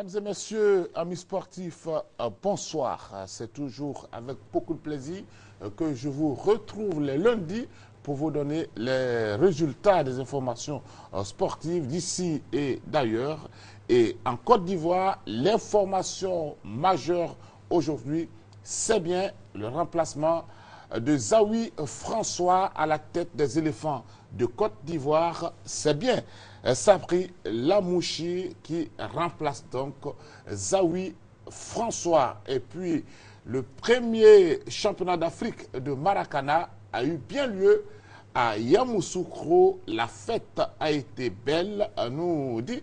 Mesdames et messieurs, amis sportifs, bonsoir. C'est toujours avec beaucoup de plaisir que je vous retrouve les lundis pour vous donner les résultats des informations sportives d'ici et d'ailleurs. Et en Côte d'Ivoire, l'information majeure aujourd'hui, c'est bien le remplacement de Zawi François à la tête des éléphants de Côte d'Ivoire. C'est bien Sabri Lamouchi qui remplace donc Zawi François. Et puis le premier championnat d'Afrique de Maracana a eu bien lieu à Yamoussoukro. La fête a été belle, nous dit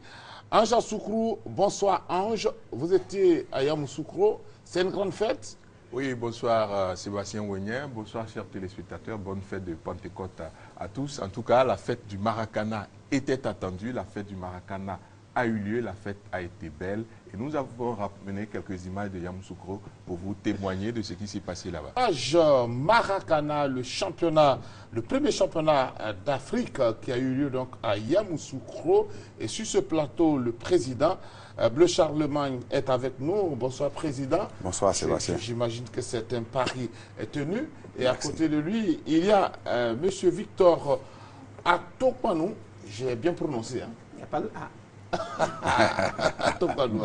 Ange Soukrou. Bonsoir Ange, vous étiez à Yamoussoukro, c'est une grande fête? Oui, bonsoir Sébastien Ouenien, bonsoir chers téléspectateurs, bonne fête de Pentecôte à tous. En tout cas, la fête du Maracana était attendue, la fête du Maracana a eu lieu, la fête a été belle et nous avons ramené quelques images de Yamoussoukro pour vous témoigner de ce qui s'est passé là-bas. Maracana, le premier championnat d'Afrique qui a eu lieu donc à Yamoussoukro, et sur ce plateau, le président Bleu Charlemagne est avec nous. Bonsoir président. Bonsoir Sébastien. J'imagine que c'est un pari tenu. Et à côté de lui, il y a monsieur Victor Atopanou. J'ai bien prononcé. Hein? Il n'y a pas de A. Atopanou,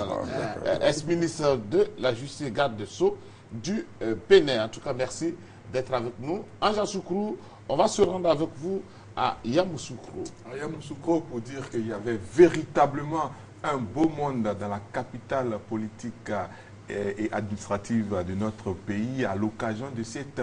ex-ministre de la Justice et garde de Sceaux du Bénin. En tout cas, merci d'être avec nous. Ange Soukrou, on va se rendre avec vous à Yamoussoukro. À Yamoussoukro, pour dire qu'il y avait véritablement un beau monde dans la capitale politique et administrative de notre pays à l'occasion de cette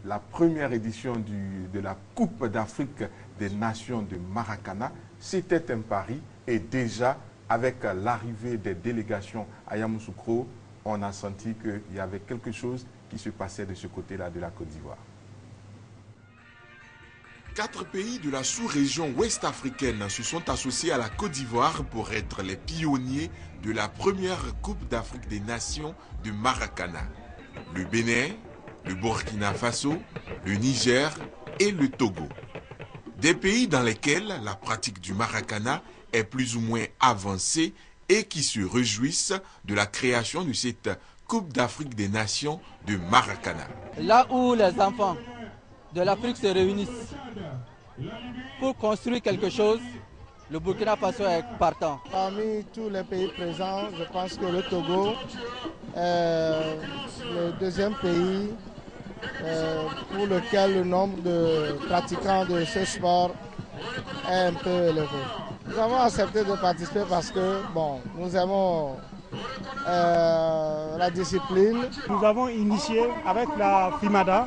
la première édition de la Coupe d'Afrique des Nations de Maracana. C'était un pari et déjà avec l'arrivée des délégations à Yamoussoukro, on a senti qu'il y avait quelque chose qui se passait de ce côté-là de la Côte d'Ivoire. 4 pays de la sous-région ouest-africaine se sont associés à la Côte d'Ivoire pour être les pionniers de la première Coupe d'Afrique des Nations de Maracana. Le Bénin, le Burkina Faso, le Niger et le Togo. Des pays dans lesquels la pratique du Maracana est plus ou moins avancée et qui se réjouissent de la création de cette Coupe d'Afrique des Nations de Maracana. Là où les enfants de l'Afrique se réunissent pour construire quelque chose, le Burkina Faso est partant. Parmi tous les pays présents, je pense que le Togo est le deuxième pays pour lequel le nombre de pratiquants de ce sport est un peu élevé. Nous avons accepté de participer parce que nous aimons la discipline. Nous avons initié avec la FIMADA,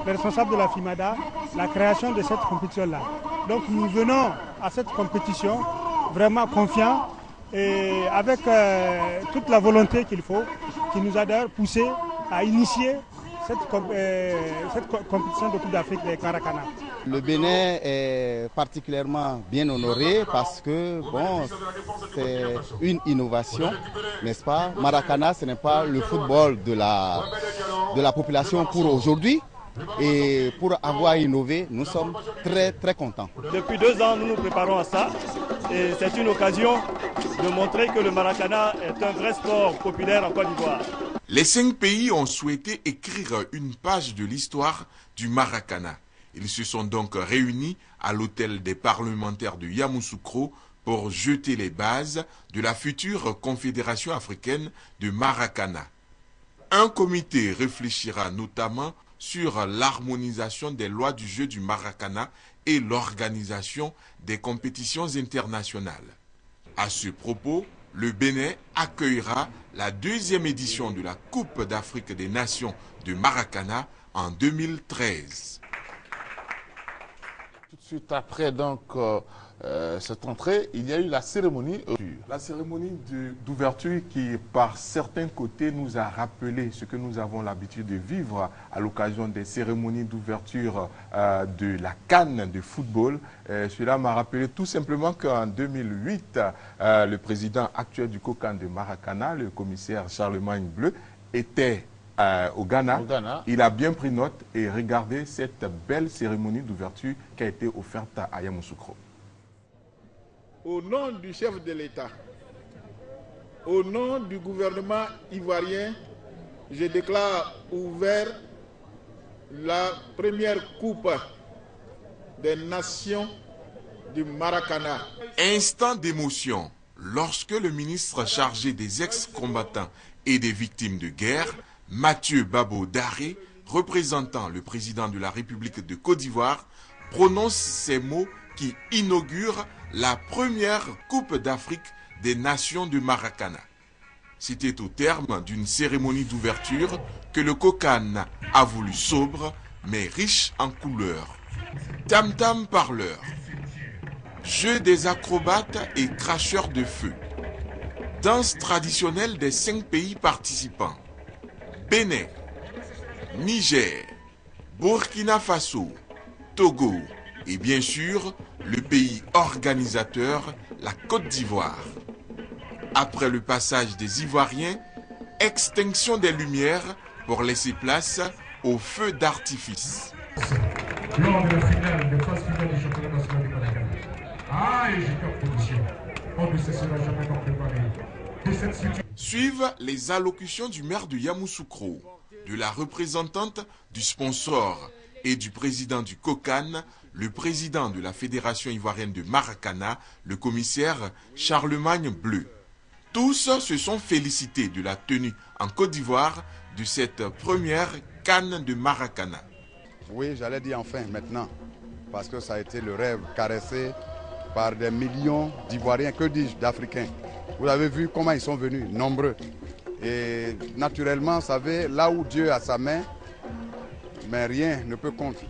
les responsables de la FIMADA, la création de cette compétition-là. Donc nous venons à cette compétition vraiment confiants et avec toute la volonté qu'il faut, qui nous a d'ailleurs poussé à initier cette compétition de Coupe d'Afrique des Maracana. Le Bénin est particulièrement bien honoré parce que c'est une innovation, n'est-ce pas? Maracana, ce n'est pas le football de la population pour aujourd'hui. Et pour avoir innové, nous sommes très très contents. Depuis 2 ans, nous nous préparons à ça. Et c'est une occasion de montrer que le Maracana est un vrai sport populaire en Côte d'Ivoire. Les 5 pays ont souhaité écrire une page de l'histoire du Maracana. Ils se sont donc réunis à l'hôtel des parlementaires de Yamoussoukro pour jeter les bases de la future Confédération africaine de Maracana. Un comité réfléchira notamment sur l'harmonisation des lois du jeu du Maracana et l'organisation des compétitions internationales. À ce propos, le Bénin accueillera la 2e édition de la Coupe d'Afrique des Nations de Maracana en 2013. Tout de suite après donc cette entrée, il y a eu la cérémonie. La cérémonie d'ouverture qui, par certains côtés, nous a rappelé ce que nous avons l'habitude de vivre à l'occasion des cérémonies d'ouverture de la CAN de football. Cela m'a rappelé tout simplement qu'en 2008, le président actuel du COCAN de Maracana, le commissaire Charlemagne Bleu, était au Ghana. Il a bien pris note et regardé cette belle cérémonie d'ouverture qui a été offerte à Yamoussoukro. Au nom du chef de l'État, Au nom du gouvernement ivoirien, je déclare ouvert la première Coupe des Nations du Maracana. Instant d'émotion lorsque le ministre chargé des ex-combattants et des victimes de guerre, Mathieu Babo Daré, représentant le président de la République de Côte d'Ivoire, prononce ces mots qui inaugurent la première Coupe d'Afrique des Nations de Maracana. C'était au terme d'une cérémonie d'ouverture que le COCAN a voulu sobre mais riche en couleurs. Tam-tam parleur, jeu des acrobates et cracheurs de feu, danse traditionnelle des 5 pays participants, Bénin, Niger, Burkina Faso, Togo et bien sûr le pays organisateur, la Côte d'Ivoire. Après le passage des Ivoiriens, extinction des lumières pour laisser place au feu d'artifice. Lors de la finale, de phase finale du championnat national du Maracana. Ah, et j'étais en position. On ne cessera jamais d'en préparer. Suivent les allocutions du maire de Yamoussoukro, de la représentante du sponsor et du président du COCAN, le président de la Fédération ivoirienne de Maracana, le commissaire Charlemagne Bleu. Tous se sont félicités de la tenue en Côte d'Ivoire de cette première CAN de Maracana. Oui, j'allais dire enfin maintenant, parce que ça a été le rêve caressé par des millions d'Ivoiriens, que dis-je, d'Africains. Vous avez vu comment ils sont venus, nombreux. Et naturellement, vous savez, là où Dieu a sa main, mais rien ne peut contre.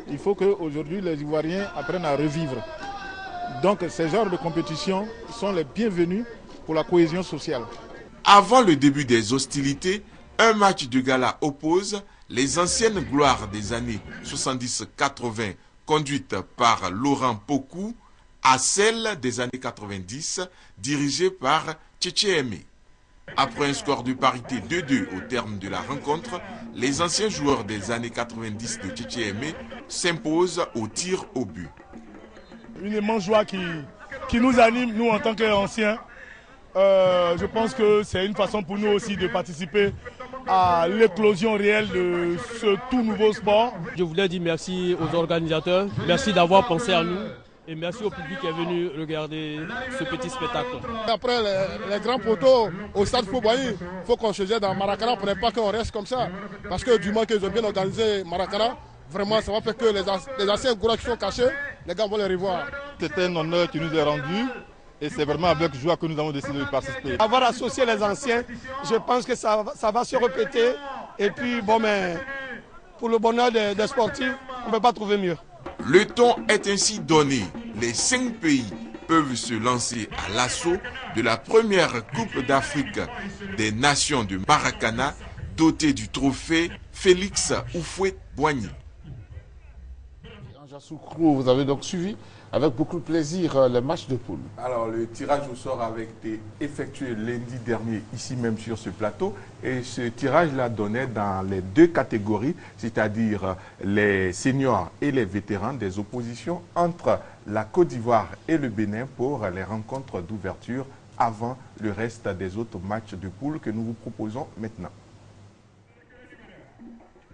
Il faut qu'aujourd'hui les Ivoiriens apprennent à revivre. Donc ces genres de compétitions sont les bienvenus pour la cohésion sociale. Avant le début des hostilités, un match de gala oppose les anciennes gloires des années 70-80 conduites par Laurent Pokou à celles des années 90 dirigées par Tchétché Aimé. Après un score de parité 2-2 au terme de la rencontre, les anciens joueurs des années 90 de Tchétché Aimé s'imposent au tir au but. Une immense joie qui nous anime, nous en tant qu'anciens. Je pense que c'est une façon pour nous aussi de participer à l'éclosion réelle de ce tout nouveau sport. Je voulais dire merci aux organisateurs, merci d'avoir pensé à nous et merci au public qui est venu regarder ce petit spectacle. Après les grands poteaux au stade Fouboyi, il faut qu'on se jette dans Maracana pour ne pas qu'on reste comme ça. Parce que du moins qu'ils ont bien organisé Maracana, vraiment ça va faire que les anciens gourats qui sont cachés, les gars vont les revoir. C'est un honneur qui nous est rendu. Et c'est vraiment avec joie que nous avons décidé de participer. Avoir associé les anciens, je pense que ça va se répéter. Et puis, bon, mais pour le bonheur des sportifs, on ne peut pas trouver mieux. Le ton est ainsi donné. Les 5 pays peuvent se lancer à l'assaut de la première Coupe d'Afrique des Nations de Maracana, dotée du trophée Félix Houphouët-Boigny. Vous avez donc suivi avec beaucoup de plaisir le match de poule. Alors, le tirage au sort avait été effectué lundi dernier, ici même sur ce plateau. Et ce tirage-là donnait dans les 2 catégories, c'est-à-dire les seniors et les vétérans, des oppositions entre la Côte d'Ivoire et le Bénin pour les rencontres d'ouverture avant le reste des autres matchs de poule que nous vous proposons maintenant.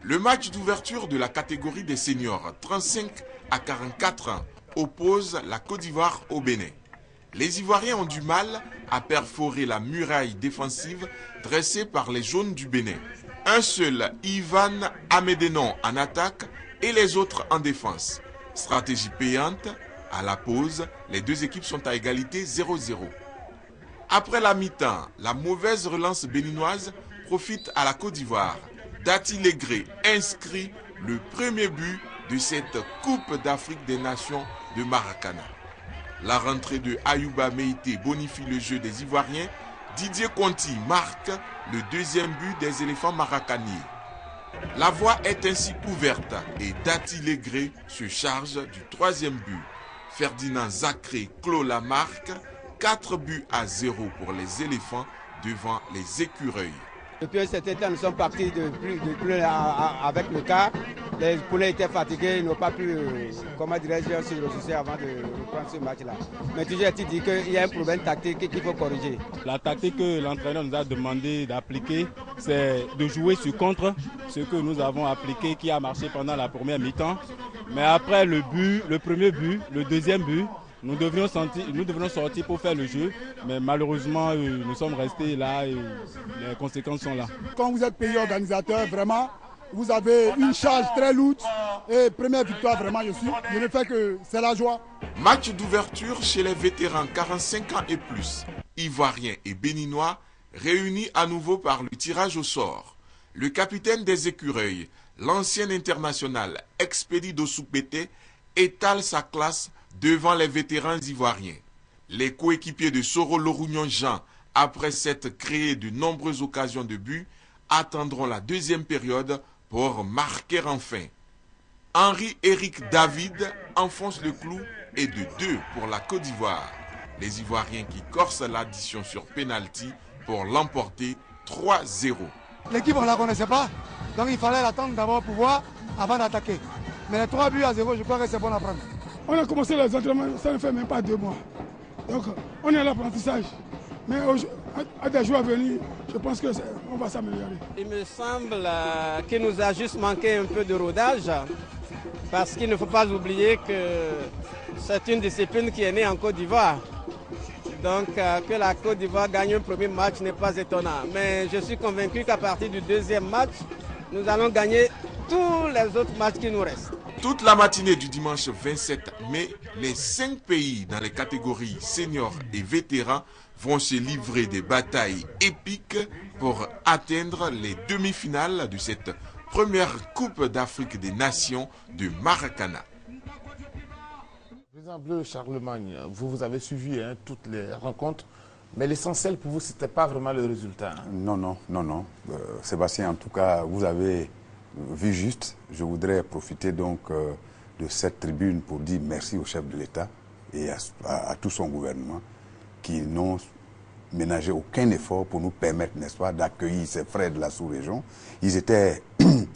Le match d'ouverture de la catégorie des seniors 35 à 44 ans oppose la Côte d'Ivoire au Bénin. Les Ivoiriens ont du mal à perforer la muraille défensive dressée par les jaunes du Bénin. Un seul Ivan Amédénon en attaque et les autres en défense. Stratégie payante, à la pause, les 2 équipes sont à égalité 0-0. Après la mi-temps, la mauvaise relance béninoise profite à la Côte d'Ivoire. Dati Legré inscrit le premier but de cette Coupe d'Afrique des Nations de Maracana. La rentrée de Ayouba Meïté bonifie le jeu des Ivoiriens. Didier Conti marque le 2e but des éléphants maracaniers. La voie est ainsi ouverte et Dati Legré se charge du 3e but. Ferdinand Zacré clôt la marque, 4-0 pour les éléphants devant les écureuils. Depuis un certain temps, nous sommes partis de plus avec le car. les poulets étaient fatigués, ils n'ont pas pu, comment dirais-je, se ressourcer avant de reprendre ce match-là. Mais toujours est-il dit qu'il y a un problème tactique qu'il faut corriger. La tactique que l'entraîneur nous a demandé d'appliquer, c'est de jouer sur contre, ce que nous avons appliqué, qui a marché pendant la première mi-temps. Mais après le premier but, le deuxième but, nous devrions sortir pour faire le jeu, mais malheureusement, nous sommes restés là et les conséquences sont là. Quand vous êtes pays organisateur, vraiment, vous avez une charge très lourde et première victoire, vraiment, je ne fais que c'est la joie. Match d'ouverture chez les vétérans 45 ans et plus, ivoiriens et béninois, réunis à nouveau par le tirage au sort. Le capitaine des Écureuils, l'ancien international Expédie Dossou-Pété, étale sa classe devant les vétérans ivoiriens. Les coéquipiers de Soro Lorougnon Jean, après s'être créé de nombreuses occasions de but, attendront la deuxième période pour marquer enfin. Henri-Éric David enfonce le clou et de 2 pour la Côte d'Ivoire. Les Ivoiriens qui corsent l'addition sur pénalty pour l'emporter 3-0. L'équipe, on ne la connaissait pas, donc il fallait l'attendre d'abord pour voir avant d'attaquer. Mais les 3-0, je crois que c'est bon à prendre. On a commencé les entraînements, ça ne fait même pas 2 mois. Donc on est à l'apprentissage. Mais à des jours à venir, je pense qu'on va s'améliorer. Il me semble qu'il nous a juste manqué un peu de rodage, parce qu'il ne faut pas oublier que c'est une discipline qui est née en Côte d'Ivoire. Donc que la Côte d'Ivoire gagne un premier match n'est pas étonnant. Mais je suis convaincu qu'à partir du deuxième match, nous allons gagner tous les autres matchs qui nous restent. Toute la matinée du dimanche 27 mai, les 5 pays dans les catégories seniors et vétérans vont se livrer des batailles épiques pour atteindre les demi-finales de cette première Coupe d'Afrique des Nations de Maracana. Président Bleu Charlemagne, vous avez suivi toutes les rencontres, mais l'essentiel pour vous, ce n'était pas vraiment le résultat. Non. Sébastien, en tout cas, vous avez vu juste. Je voudrais profiter donc de cette tribune pour dire merci au chef de l'État et à tout son gouvernement qui n'ont ménagé aucun effort pour nous permettre, n'est-ce pas, d'accueillir ces frères de la sous-région. Ils étaient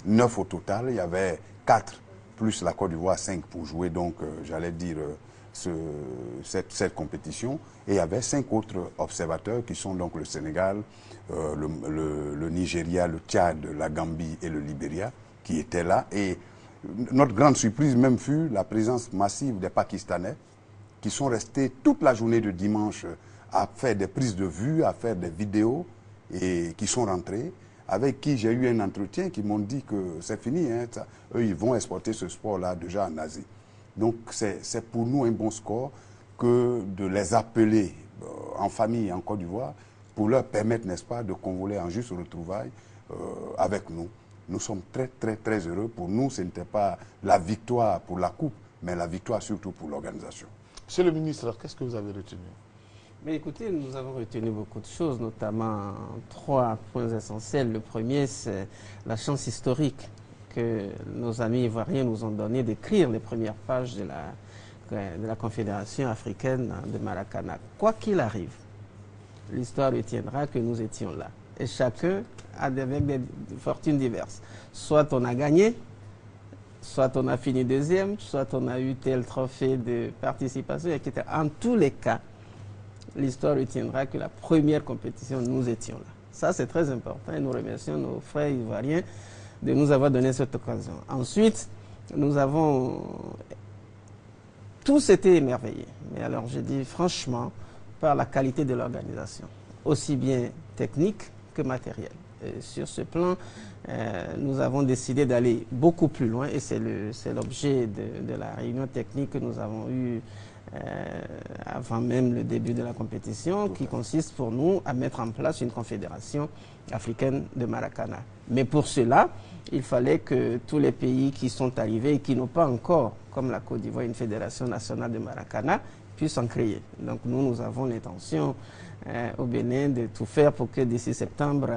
9 au total, il y avait 4 plus la Côte d'Ivoire 5 pour jouer donc, j'allais dire, cette compétition. Et il y avait 5 autres observateurs qui sont donc le Sénégal, le Nigeria, le Tchad, la Gambie et le Libéria qui étaient là. Et notre grande surprise même fut la présence massive des Pakistanais qui sont restés toute la journée de dimanche à faire des prises de vue, à faire des vidéos et qui sont rentrés, avec qui j'ai eu un entretien qui m'ont dit que c'est fini, eux ils vont exporter ce sport-là déjà en Asie. Donc c'est pour nous un bon score que de les appeler en famille en Côte d'Ivoire pour leur permettre, n'est-ce pas, de convoler en juste retrouvailles avec nous. Nous sommes très heureux. Pour nous, ce n'était pas la victoire pour la Coupe, mais la victoire surtout pour l'organisation. Monsieur le ministre, qu'est-ce que vous avez retenu? Mais écoutez, nous avons retenu beaucoup de choses, notamment 3 points essentiels. Le premier, c'est la chance historique que nos amis ivoiriens nous ont donné d'écrire les premières pages de la Confédération africaine de Maracana. Quoi qu'il arrive, l'histoire retiendra que nous étions là. Et chacun avec des fortunes diverses. Soit on a gagné, soit on a fini deuxième, soit on a eu tel trophée de participation, etc. En tous les cas, l'histoire retiendra que la première compétition, nous étions là. Ça, c'est très important et nous remercions nos frères ivoiriens de nous avoir donné cette occasion. Ensuite, nous avons tous été émerveillés. Mais alors, je dis franchement, par la qualité de l'organisation, aussi bien technique que matérielle. Et sur ce plan, nous avons décidé d'aller beaucoup plus loin et c'est l'objet de la réunion technique que nous avons eue avant même le début de la compétition, qui consiste pour nous à mettre en place une confédération africaine de Maracana. Mais pour cela, il fallait que tous les pays qui sont arrivés et qui n'ont pas encore, comme la Côte d'Ivoire, une fédération nationale de Maracana, puissent en créer. Donc nous avons l'intention au Bénin de tout faire pour que d'ici septembre,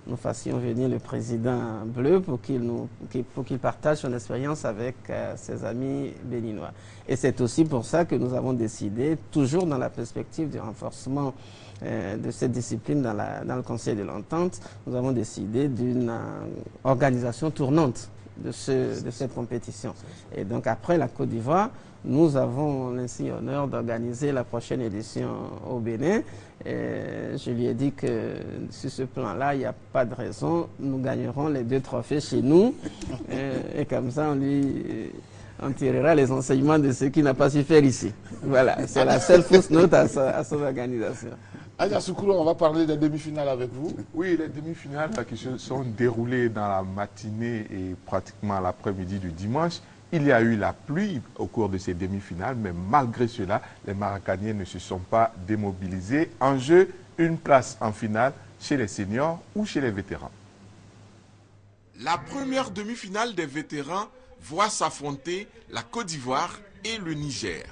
nous fassions venir le président Bleu pour qu'il partage son expérience avec ses amis béninois. Et c'est aussi pour ça que nous avons décidé, toujours dans la perspective du renforcement de cette discipline dans le Conseil de l'Entente, nous avons décidé d'une organisation tournante de cette compétition. Et donc après la Côte d'Ivoire, nous avons l'insigne honneur d'organiser la prochaine édition au Bénin. Et je lui ai dit que sur ce plan-là, il n'y a pas de raison. Nous gagnerons les 2 trophées chez nous. Et comme ça, on tirera les enseignements de ce qu'il n'a pas su faire ici. Voilà, c'est la seule fausse note à son organisation. Adja Soukro, on va parler des demi-finales avec vous. Oui, les demi-finales qui se sont déroulées dans la matinée et pratiquement l'après-midi du dimanche. Il y a eu la pluie au cours de ces demi-finales, mais malgré cela, les Maracaniens ne se sont pas démobilisés. En jeu, une place en finale chez les seniors ou chez les vétérans. La première demi-finale des vétérans voit s'affronter la Côte d'Ivoire et le Niger.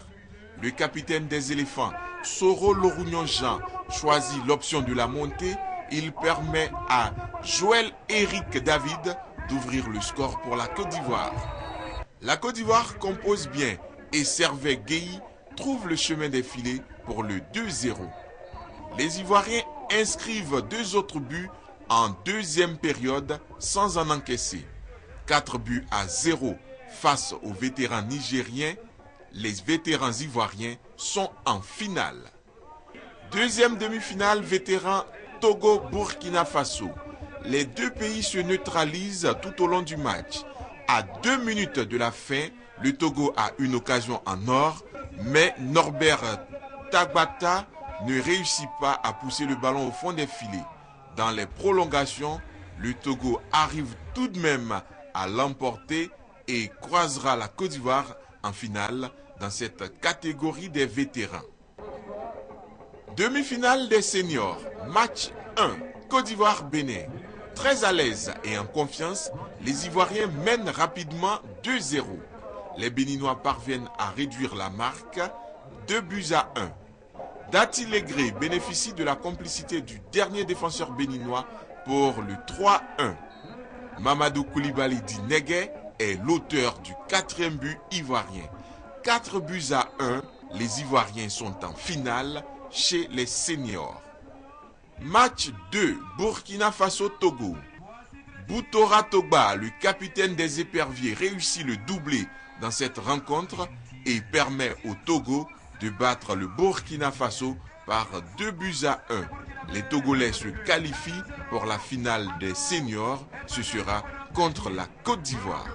Le capitaine des éléphants, Soro Lorounion Jean, choisit l'option de la montée. Il permet à Joël Éric David d'ouvrir le score pour la Côte d'Ivoire. La Côte d'Ivoire compose bien et Servet Gueye trouve le chemin des filets pour le 2-0. Les Ivoiriens inscrivent 2 autres buts en deuxième période sans en encaisser. 4 buts à 0 face aux vétérans nigériens. Les vétérans ivoiriens sont en finale. Deuxième demi-finale, vétérans Togo-Burkina Faso. Les 2 pays se neutralisent tout au long du match. À 2 minutes de la fin, le Togo a une occasion en or, mais Norbert Tagbata ne réussit pas à pousser le ballon au fond des filets. Dans les prolongations, le Togo arrive tout de même à l'emporter et croisera la Côte d'Ivoire en finale dans cette catégorie des vétérans. Demi-finale des seniors, match 1, Côte d'Ivoire-Bénin. Très à l'aise et en confiance, les Ivoiriens mènent rapidement 2-0. Les Béninois parviennent à réduire la marque 2-1. Dati Legré bénéficie de la complicité du dernier défenseur béninois pour le 3-1. Mamadou Koulibaly Dinegue est l'auteur du 4e but ivoirien. 4-1, les Ivoiriens sont en finale chez les seniors. Match 2, Burkina Faso-Togo. Boutora Togba, le capitaine des éperviers, réussit le doublé dans cette rencontre et permet au Togo de battre le Burkina Faso par 2-1. Les Togolais se qualifient pour la finale des seniors. Ce sera contre la Côte d'Ivoire.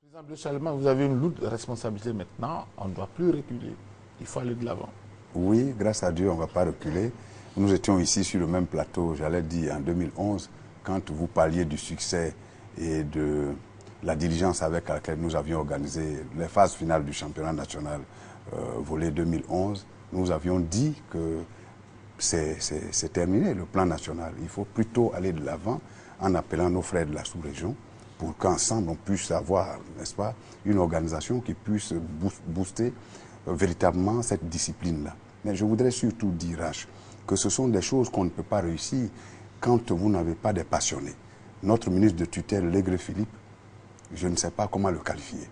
Président Bleu Chalma, vous avez une lourde responsabilité maintenant. On ne doit plus reculer. Il faut aller de l'avant. Oui, grâce à Dieu, on ne va pas reculer. Nous étions ici sur le même plateau, j'allais dire en 2011, quand vous parliez du succès et de la diligence avec laquelle nous avions organisé les phases finales du championnat national volet 2011. Nous avions dit que c'est terminé, le plan national. Il faut plutôt aller de l'avant en appelant nos frères de la sous-région pour qu'ensemble on puisse avoir, n'est-ce pas, une organisation qui puisse booster véritablement cette discipline-là. Mais je voudrais surtout dire, H, que ce sont des choses qu'on ne peut pas réussir quand vous n'avez pas des passionnés. Notre ministre de tutelle, Legré Philippe, je ne sais pas comment le qualifier.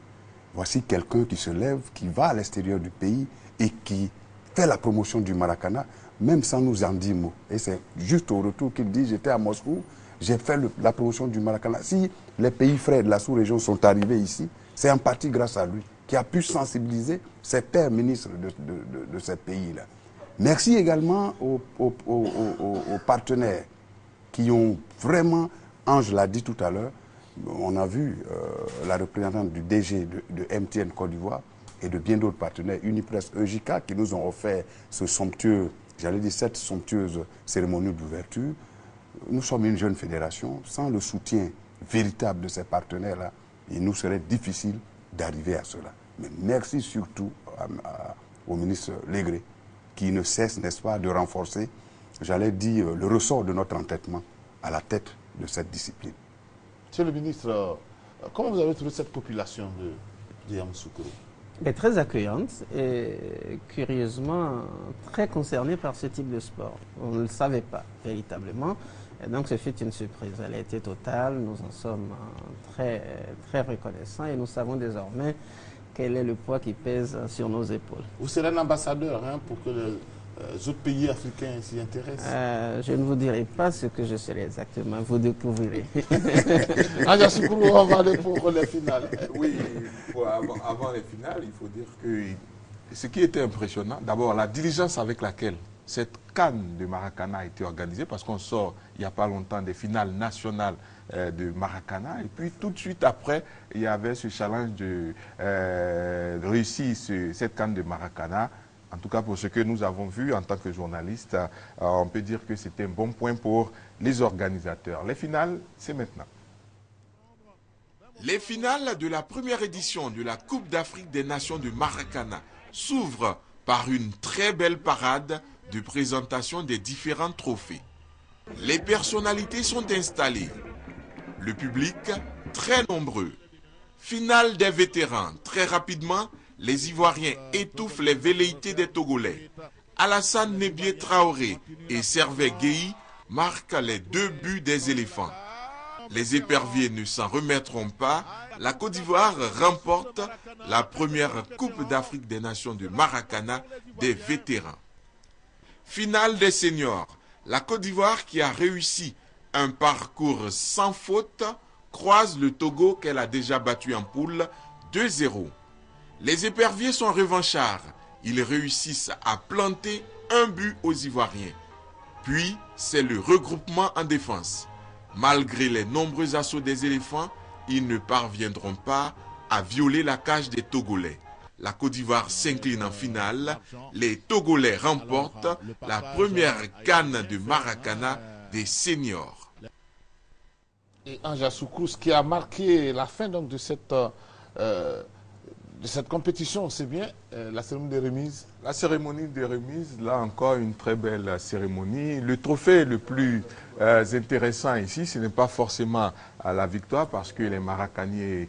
Voici quelqu'un qui se lève, qui va à l'extérieur du pays et qui fait la promotion du Maracana, même sans nous en dire mot. Et c'est juste au retour qu'il dit, j'étais à Moscou, j'ai fait la promotion du Maracana. Si les pays frères de la sous-région sont arrivés ici, c'est en partie grâce à lui, qui a pu sensibiliser ses pères ministres de ces pays-là. Merci également aux partenaires qui ont vraiment, Ange l'a dit tout à l'heure, on a vu la représentante du DG de MTN Côte d'Ivoire et de bien d'autres partenaires, Unipresse, EJK, qui nous ont offert ce somptueux, j'allais dire cette somptueuse cérémonie d'ouverture. Nous sommes une jeune fédération, sans le soutien véritable de ces partenaires-là, il nous serait difficile d'arriver à cela. Mais merci surtout au ministre Legré, qui ne cesse, n'est-ce pas, de renforcer, j'allais dire, le ressort de notre entêtement à la tête de cette discipline. Monsieur le ministre, comment vous avez trouvé cette population de Yamoussoukro? Elle est très accueillante et curieusement très concernée par ce type de sport. On ne le savait pas véritablement. Et donc, ce fut une surprise. Elle a été totale. Nous en sommes très, très reconnaissants et nous savons désormais quel est le poids qui pèse sur nos épaules. Vous serez un ambassadeur pour que autres pays africains s'y intéressent? Je ne vous dirai pas ce que je serai exactement, vous découvrirez. Anja Soukourou, on va aller pour les finales. Oui, avant les finales, il faut dire que ce qui était impressionnant, d'abord la diligence avec laquelle cette CAN de Maracana a été organisée, parce qu'on sort il n'y a pas longtemps des finales nationales de Maracana, et puis tout de suite après, il y avait ce challenge de réussir cette CAN de Maracana. En tout cas, pour ce que nous avons vu en tant que journalistes, on peut dire que c'était un bon point pour les organisateurs. Les finales, c'est maintenant. Les finales de la première édition de la Coupe d'Afrique des Nations de Maracana s'ouvrent par une très belle parade de présentation des différents trophées. Les personnalités sont installées. Le public, très nombreux. Finale des vétérans. Très rapidement, les Ivoiriens étouffent les velléités des Togolais. Alassane Nebié Traoré et Servet Guéhi marquent les 2 buts des éléphants. Les éperviers ne s'en remettront pas. La Côte d'Ivoire remporte la première Coupe d'Afrique des Nations de Maracana des vétérans. Finale des seniors. La Côte d'Ivoire, qui a réussi un parcours sans faute, croise le Togo qu'elle a déjà battu en poule 2-0. Les éperviers sont revanchards. Ils réussissent à planter un but aux Ivoiriens. Puis, c'est le regroupement en défense. Malgré les nombreux assauts des éléphants, ils ne parviendront pas à violer la cage des Togolais. La Côte d'Ivoire s'incline en finale. Les Togolais remportent la première CAN de Maracana des seniors. Et Anja Soukourou, ce qui a marqué la fin donc, de cette compétition, c'est bien la cérémonie de remise. La cérémonie de remise, là encore une très belle cérémonie. Le trophée le plus intéressant ici, ce n'est pas forcément la victoire, parce que les Maracaniers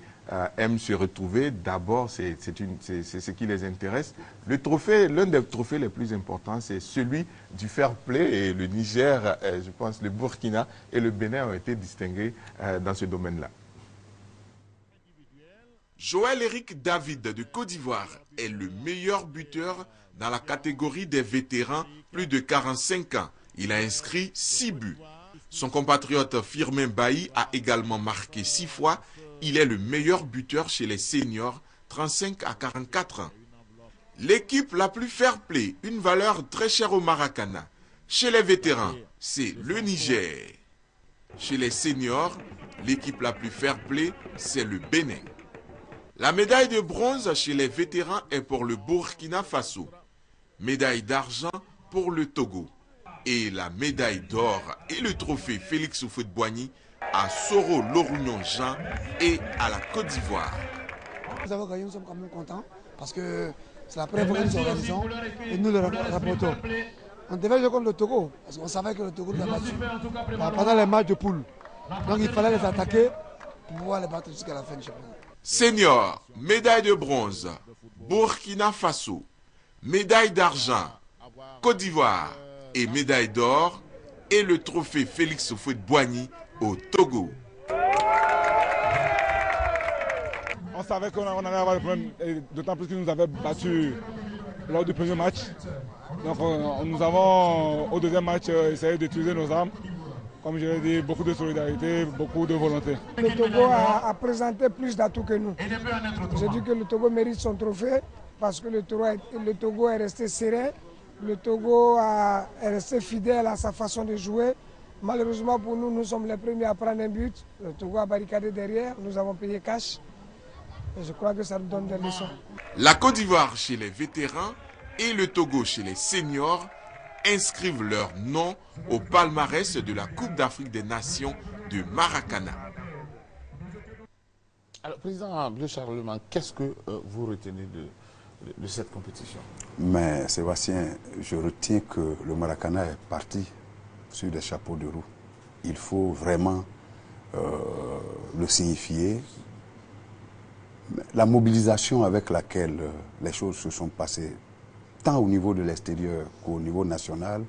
aiment se retrouver. D'abord, c'est ce qui les intéresse. Le trophée, l'un des trophées les plus importants, c'est celui du fair play. Et le Niger, je pense, le Burkina et le Bénin ont été distingués dans ce domaine-là. Joël-Éric David de Côte d'Ivoire est le meilleur buteur dans la catégorie des vétérans, plus de 45 ans. Il a inscrit 6 buts. Son compatriote Firmin Bailly a également marqué 6 fois. Il est le meilleur buteur chez les seniors, 35 à 44 ans. L'équipe la plus fair-play, une valeur très chère au Maracana. Chez les vétérans, c'est le Niger. Chez les seniors, l'équipe la plus fair-play, c'est le Bénin. La médaille de bronze chez les vétérans est pour le Burkina Faso. Médaille d'argent pour le Togo. Et la médaille d'or et le trophée Félix Houphouët-Boigny à Soro Lorugnon Jean et à la Côte d'Ivoire. Nous avons gagné, nous sommes quand même contents parce que c'est la première fois que nous organisons et nous le rapportons. On devait jouer contre le Togo parce qu'on savait que le Togo nous a battu pendant les matchs de poule. Donc il fallait les attaquer pour pouvoir les battre jusqu'à la fin du championnat. Senior, médaille de bronze, Burkina Faso, médaille d'argent, Côte d'Ivoire et médaille d'or et le trophée Félix Houphouët-Boigny au Togo. On savait qu'on allait avoir des problèmes, d'autant plus qu'ils nous avaient battus lors du premier match. Donc nous avons au deuxième match essayé d'utiliser nos armes. Comme je l'ai dit, beaucoup de solidarité, beaucoup de volonté. Le Togo a présenté plus d'atouts que nous. J'ai dit que le Togo mérite son trophée parce que le Togo est resté serein. Le Togo est resté fidèle à sa façon de jouer. Malheureusement pour nous, nous sommes les premiers à prendre un but. Le Togo a barricadé derrière, nous avons payé cash. Et je crois que ça nous donne des leçons. La Côte d'Ivoire chez les vétérans et le Togo chez les seniors inscrivent leur nom au palmarès de la Coupe d'Afrique des Nations de Maracana. Alors, Président Bleu Charlemagne, qu'est-ce que vous retenez de cette compétition? Mais Sébastien, je retiens que le Maracana est parti sur des chapeaux de roue. Il faut vraiment le signifier. La mobilisation avec laquelle les choses se sont passées, tant au niveau de l'extérieur qu'au niveau national,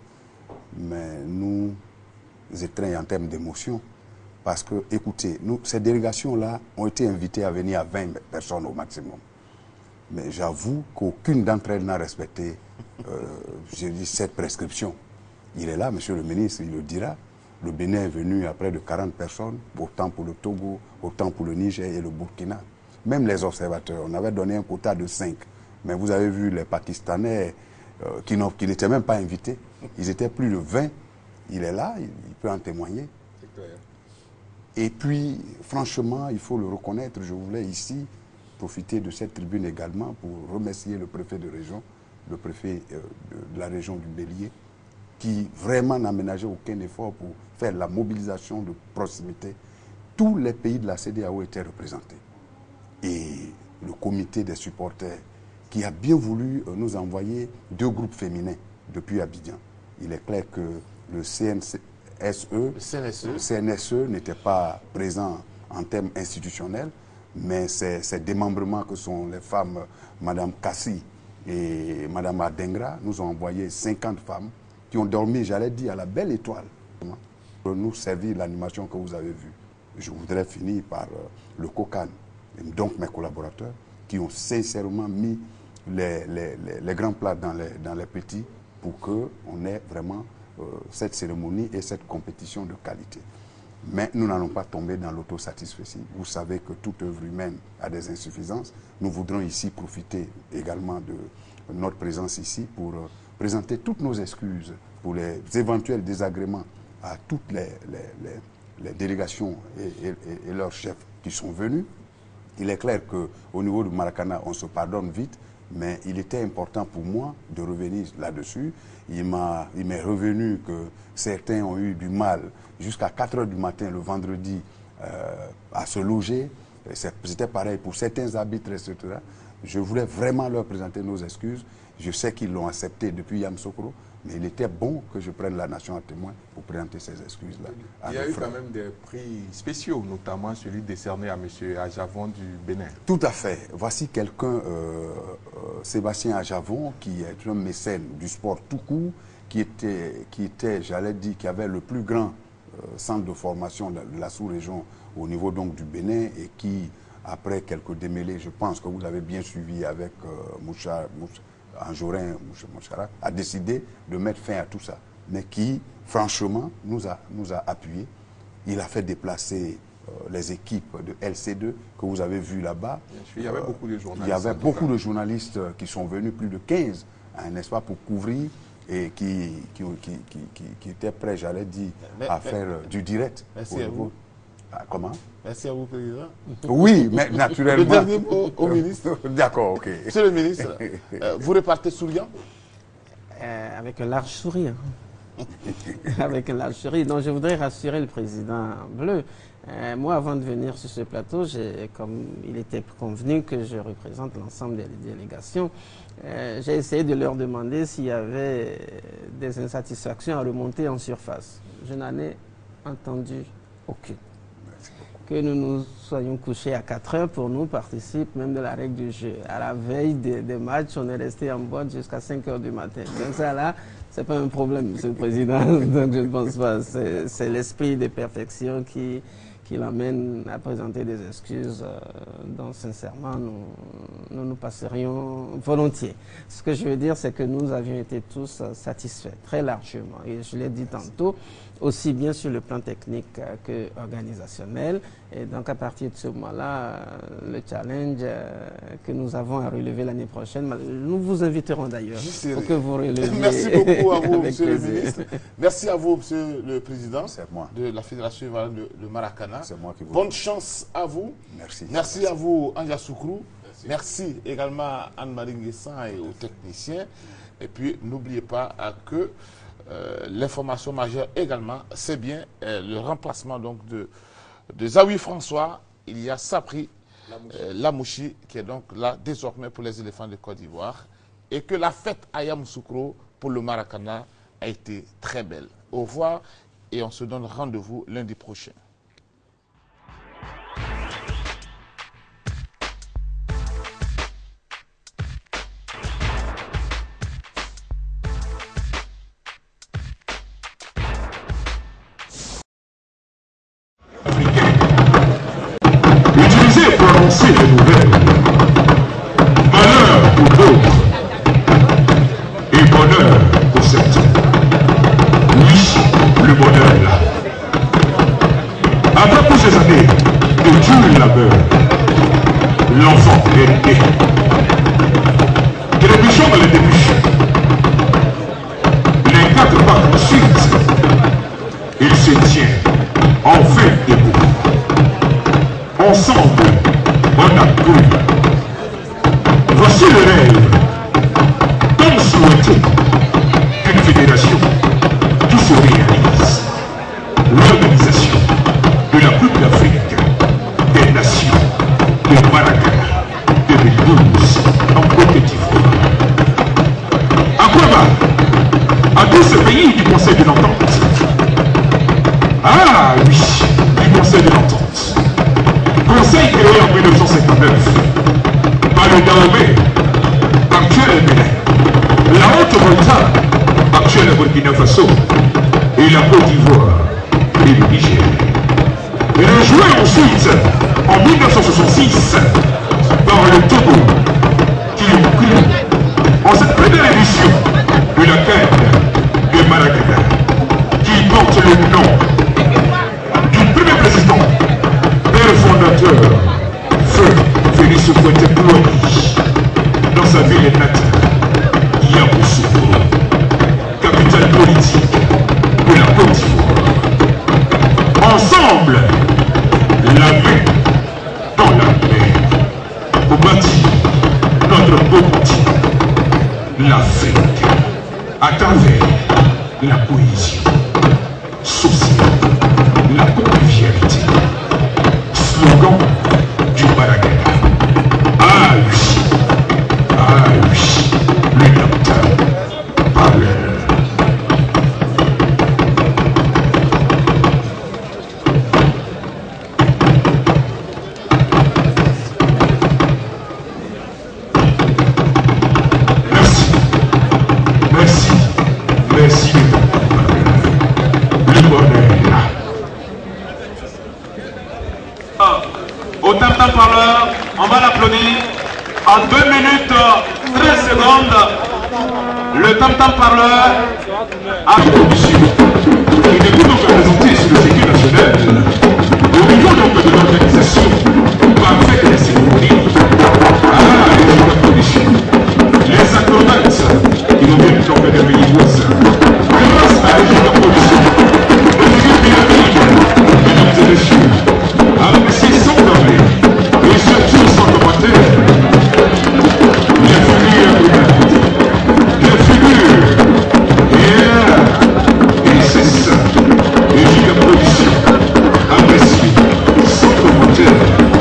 mais nous étreignent en termes d'émotion. Parce que, écoutez, ces délégations-là ont été invitées à venir à 20 personnes au maximum. Mais j'avoue qu'aucune d'entre elles n'a respecté, je dis, cette prescription. Il est là, monsieur le ministre, il le dira. Le Bénin est venu à près de 40 personnes, autant pour le Togo, autant pour le Niger et le Burkina. Même les observateurs, on avait donné un quota de 5. Mais vous avez vu les Pakistanais qui n'étaient même pas invités. Ils étaient plus de 20. Il est là, il peut en témoigner. Et puis, franchement, il faut le reconnaître, je voulais ici profiter de cette tribune également pour remercier le préfet de région, le préfet de la région du Bélier, qui vraiment n'a ménagé aucun effort pour faire la mobilisation de proximité. Tous les pays de la CEDEAO étaient représentés. Et le comité des supporters, qui a bien voulu nous envoyer 2 groupes féminins depuis Abidjan. Il est clair que le CNSE n'était pas présent en termes institutionnels, mais ces démembrements que sont les femmes, Mme Kassi et Mme Adengra, nous ont envoyé 50 femmes qui ont dormi, j'allais dire, à la belle étoile, pour nous servir l'animation que vous avez vue. Je voudrais finir par le COCAN, donc mes collaborateurs, qui ont sincèrement mis les grands plats dans les petits pour qu'on ait vraiment cette cérémonie et cette compétition de qualité. Mais nous n'allons pas tomber dans l'autosatisfaction. Vous savez que toute œuvre humaine a des insuffisances. Nous voudrons ici profiter également de notre présence ici pour présenter toutes nos excuses pour les éventuels désagréments à toutes les délégations et leurs chefs qui sont venus. Il est clair qu'au niveau du Maracana, on se pardonne vite, mais il était important pour moi de revenir là-dessus. Il m'est revenu que certains ont eu du mal jusqu'à 4 h du matin le vendredi à se loger. C'était pareil pour certains arbitres, etc. Je voulais vraiment leur présenter nos excuses. Je sais qu'ils l'ont accepté depuis Yamoussoukro, mais il était bon que je prenne la nation à témoin pour présenter ces excuses-là. Il y a eu quand même des prix spéciaux, notamment celui décerné à M. Ajavon du Bénin. Tout à fait. Voici quelqu'un, Sébastien Ajavon, qui est un mécène du sport tout court, qui était, j'allais dire, qui avait le plus grand centre de formation de la sous-région au niveau donc du Bénin et qui, après quelques démêlés, je pense que vous avez bien suivi avec Anjorin, a décidé de mettre fin à tout ça. Mais qui, franchement, nous a appuyés. Il a fait déplacer les équipes de LC2 que vous avez vues là-bas. Il y avait beaucoup de journalistes. Il y avait beaucoup de journalistes qui sont venus, plus de 15, hein, n'est-ce pas, pour couvrir et qui étaient prêts, j'allais dire, à faire du direct. Merci à vous. Ah, comment? Merci à vous, Président. Oui, mais naturellement. Le dernier mot au ministre. D'accord, ok. Monsieur le ministre, vous repartez souriant? Avec un large sourire. Avec un large sourire. Donc, je voudrais rassurer le Président Bleu. Moi, avant de venir sur ce plateau, comme il était convenu que je représente l'ensemble des délégations, j'ai essayé de leur demander s'il y avait des insatisfactions à remonter en surface. Je n'en ai entendu aucune. Que nous nous soyons couchés à 4 h pour nous participe même de la règle du jeu. À la veille des matchs, on est resté en boîte jusqu'à 5 h du matin. Donc ça là, c'est pas un problème, Monsieur le Président. Donc je ne pense pas. C'est l'esprit de perfection qui l'amène à présenter des excuses dont sincèrement nous passerions volontiers. Ce que je veux dire, c'est que nous avions été tous satisfaits, très largement. Et je l'ai dit tantôt, aussi bien sur le plan technique que organisationnel. Et donc à partir de ce moment-là, le challenge que nous avons à relever l'année prochaine, nous vous inviterons d'ailleurs pour que vous releviez. Merci beaucoup à vous, Monsieur le ministre. Merci à vous, Monsieur le Président de la Fédération ivoirienne de Maracana. C'est moi qui vous Bonne chance à vous. Merci. Merci à vous, Anja Soukrou. Merci également à Anne-Marie Nguessan et aux techniciens. Et puis, n'oubliez pas que l'information majeure également, c'est bien le remplacement donc de Zawi François. Il y a Sapri Lamouchi qui est donc là désormais pour les éléphants de Côte d'Ivoire. Et que la fête à Yamoussoukro pour le Maracana a été très belle. Au revoir et on se donne rendez-vous lundi prochain. Utiliser et prononcer les nouvelles. Malheur L'enfant est né. Trébuchons dans les débuts. Les 4 pas ensuite, il se tient enfin debout. Ensemble, on a cru. Voici le rêve tant souhaité d'une fédération qui se réalise. L'organisation de la Coupe d'Afrique des Nations de Maracana 2012 en Côte d'Ivoire. À quoi va? À tous ces pays du Conseil de l'Entente. Ah oui, du Conseil de l'Entente. Conseil créé en 1959 par le Dahomey, actuel Bénin, la Haute-Volta, actuelle Burkina Faso, et la Côte d'Ivoire et le Niger. Et rejoint ensuite en 1966 par le Togo, qui ont cru en cette première édition de la CAN de Maracana, qui porte le nom du premier président, père fondateur, Feu Félix Houphouët-Boigny, dans sa ville natale, Yamoussoukro, capitale politique de la Côte d'Ivoire. Ensemble, la main dans la main, pour bâtir notre beau continent, l'Afrique, à travers la cohésion sociale, la convivialité. Slogan du Maracana. Ah oui, le docteur parle. Merci, le bonheur. Au tam-tam parleur, on va l'applaudir. En 2 minutes 13 secondes, le tam-tam parleur a monsieur. Il ne peut donc représenter sur le sécu national au niveau donc de l'organisation parfaite des cérémonies. Ah, les acrobates qui nous viennent donc des pays voisins. Grâce à l'équipe de production, le milieu pyramide, mesdames et messieurs, appréciez sans parler et surtout sans commentaire. Les figures, et c'est ça, l'équipe de production, appréciez sans commentaire.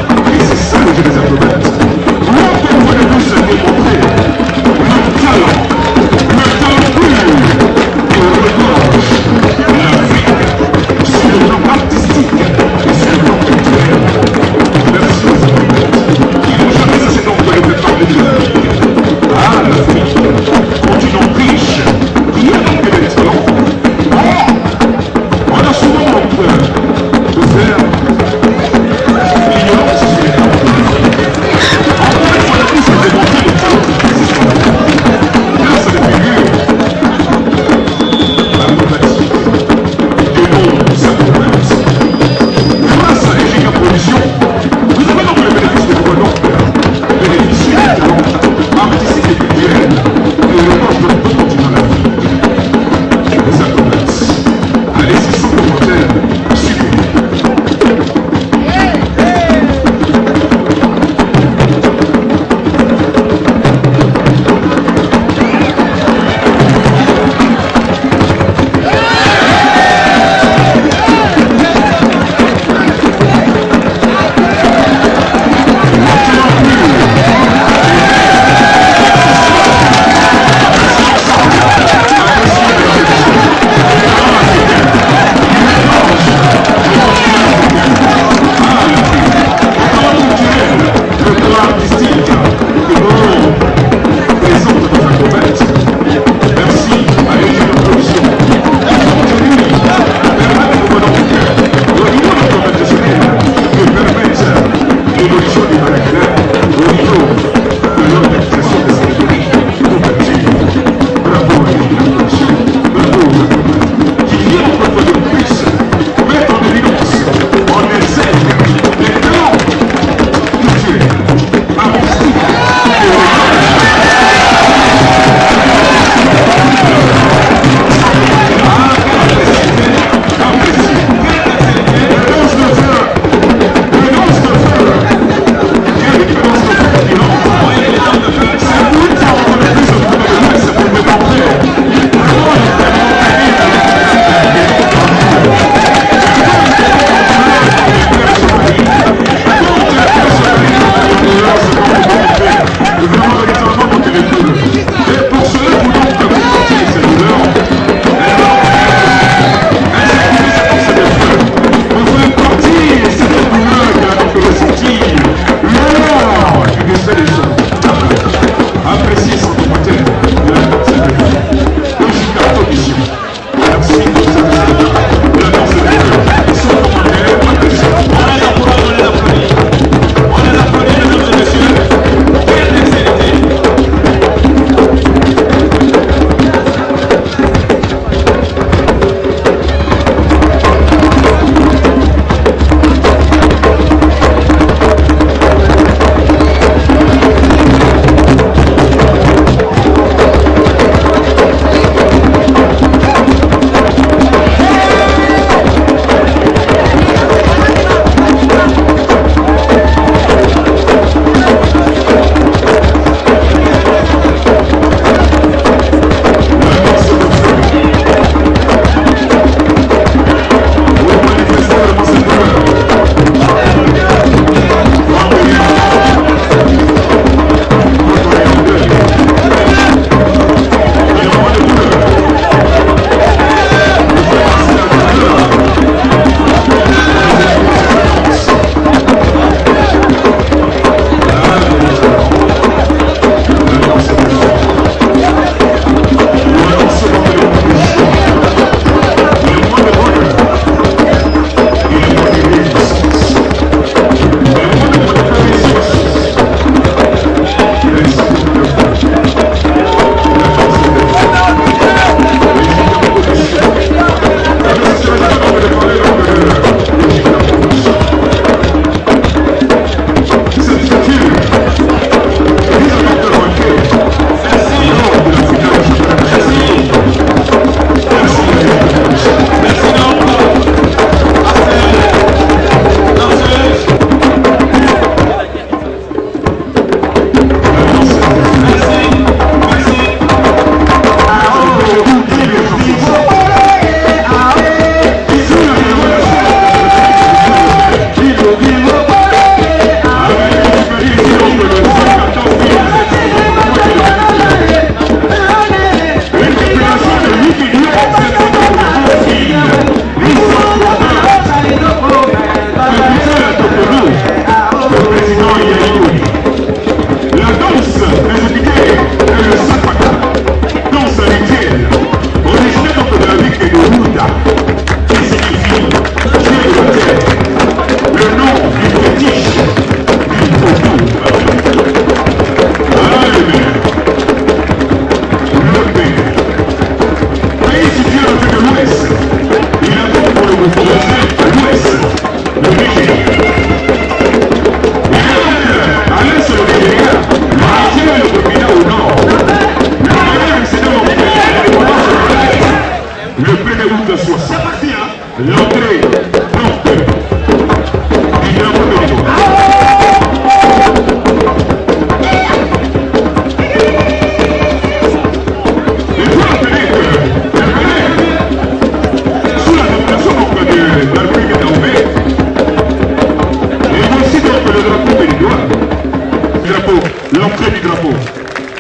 l'entrée du drapeau.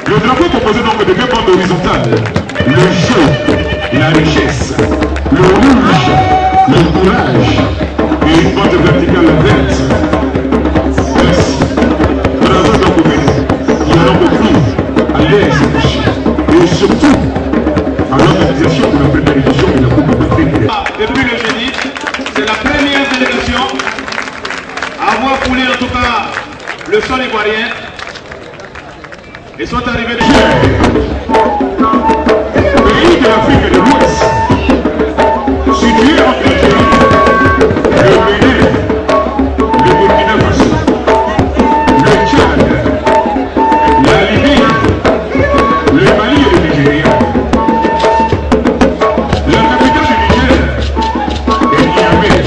Le drapeau est composé donc de deux bandes horizontales. Le jaune, la richesse. Le rouge, le courage. Et une bande verticale verte. Merci. Bravo donc au Bénin. Il y a donc plus à l'aise et surtout à l'organisation de la première édition de la Coupe d'Afrique. Depuis le jeudi, c'est la première délégation à avoir foulé en tout cas le sol ivoirien et sont arrivés des pays de l'Afrique de l'Ouest, situés entre l'Algérie, le Bénin, le Burkina Faso, le Tchad, la Libye, le Mali et le Nigeria. La capitale du Niger est Niamey.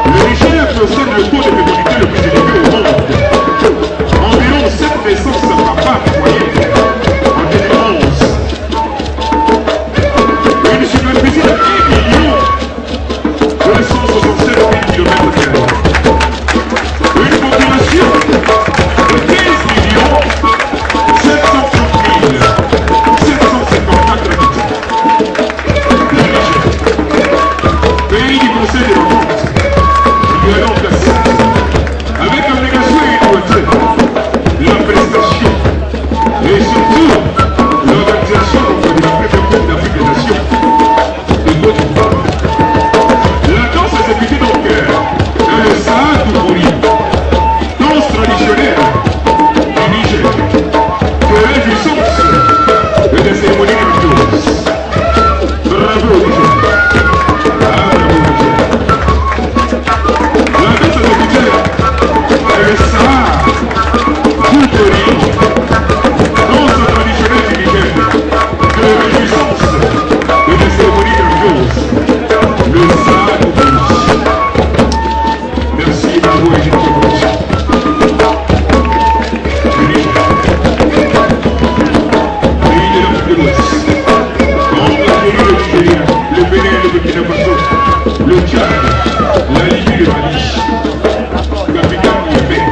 Le Niger possède le taux de fécondité le plus élevé au monde. Environ 7 naissances par femme moyenne en 2011. Une superficie de 1 267 000 km². Une population de 15 730 754 habitants. Le Niger, pays du Conseil de l'Europe, lui a donc placé, avec abnégation et équité, la prestation et surtout l'organisation de la première Coupe d'Afrique des Nations de Côte d'Ivoire. La danse exécutée donc dans le Sahara du Mori, danse traditionnelle du Niger, de réjouissance et des cérémonies religieuses. Bravo au Niger. Bravo au Niger. La danse exécutée dans le Sahara du Mori, danse traditionnelle du Niger, de réjouissance et des cérémonies religieuses. Le Sahara du Mori. Merci, bravo et Égypte. Le Bénin, le Burkina Faso, le Tchad, la Libye et le Mali. Capitaine Niamey.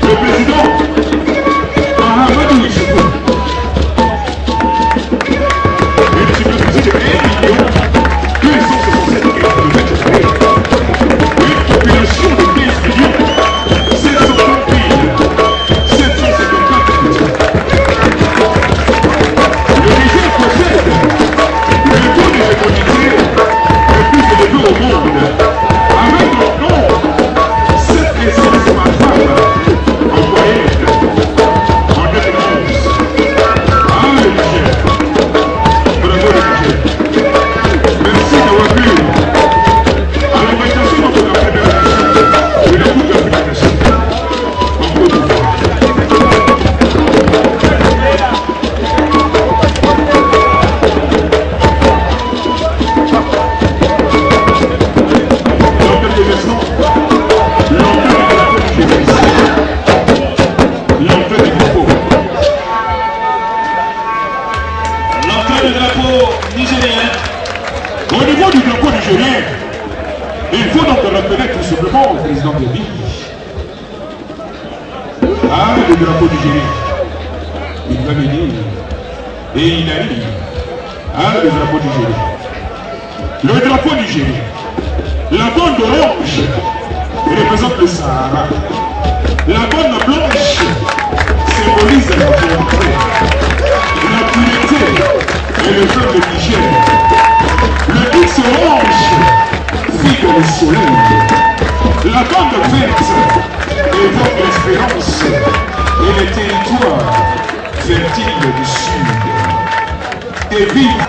Le président Mahamadou Issoufou. Une superficie de 1 267 km². Une population de 15 730 754 habitants. Le Niger possède le taux de fécondité le plus élevé au monde, avec maintenant 7 naissances par femme en moyenne en 2011. Ah, le Niger. Bravo le Niger. Merci d'avoir vu à l'organisation de la première édition de la Coupe d'Afrique des Nations en Côte d'Ivoire. l'entrée du drapeau nigérien. Au niveau du drapeau nigérien, il faut donc reconnaître tout simplement au président Déby. Ah, le drapeau nigérien. Il va venir. Et il arrive. Ah, le drapeau nigérien. Le drapeau nigérien. La bande orange représente le Sahara. La bande blanche symbolise la fierté, la pureté et le peuple du Niger. Le X orange vibre le soleil. La bande verte évoque l'espérance et les territoires fertiles du Sud. Et vive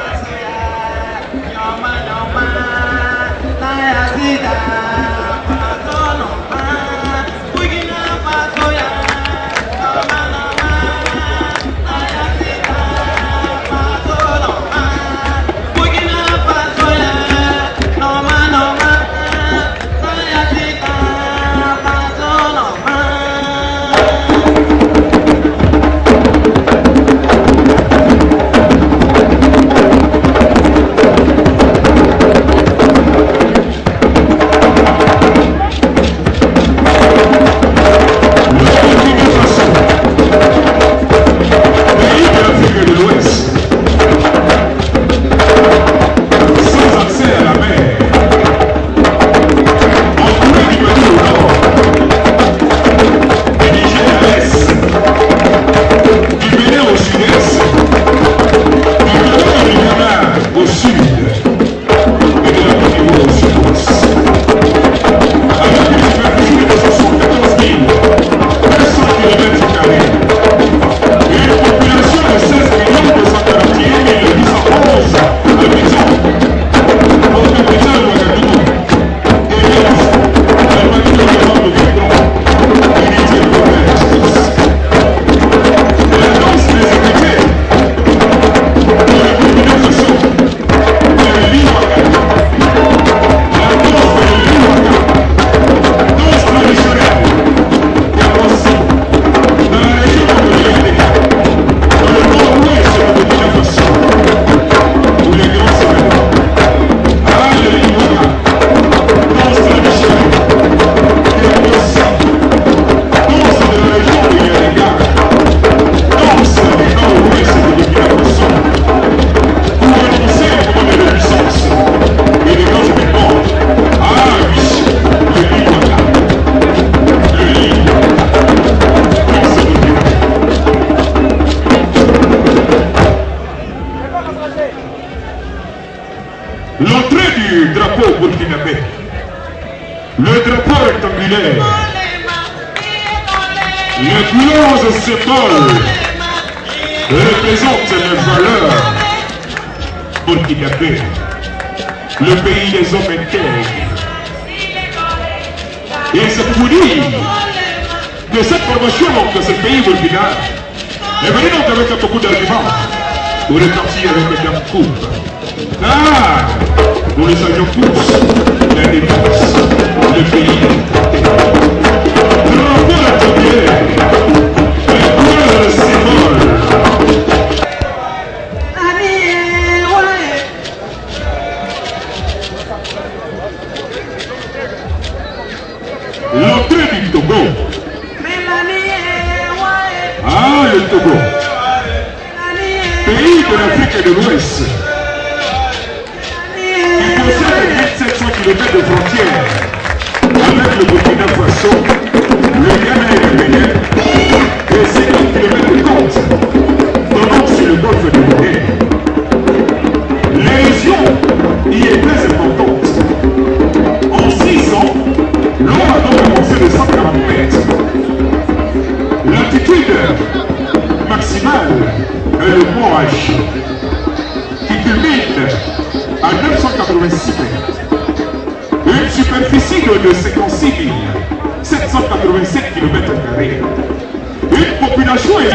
L'entrée du drapeau burkinabé, le drapeau rectangulaire, les couleurs et symboles représentent les valeurs burkinabé, le pays des hommes intègres. Et c'est pour dire que cette promotion de ce pays burkina est venue donc avec beaucoup d'arguments pour repartir avec les dames coupes. Ah, nous les savions tous, la défense, le pays. Drapeau rectangulaire, les couleurs symboles. L'entrée du Togo. Ah, le Togo. Pays de l'Afrique de l'Ouest. Qui possède 1700 km de frontières avec le Burkina Faso, le Ghana et le Bénin, et 50 km de côte donnant sur le golfe de Guinée. L'érosion y est très importante. En 6 ans, l'eau a donc avancé de 140 mètres. L'altitude maximale est le mont H, qui culmine à 986 mètres. Une superficie de 56 787 km². Une population élite,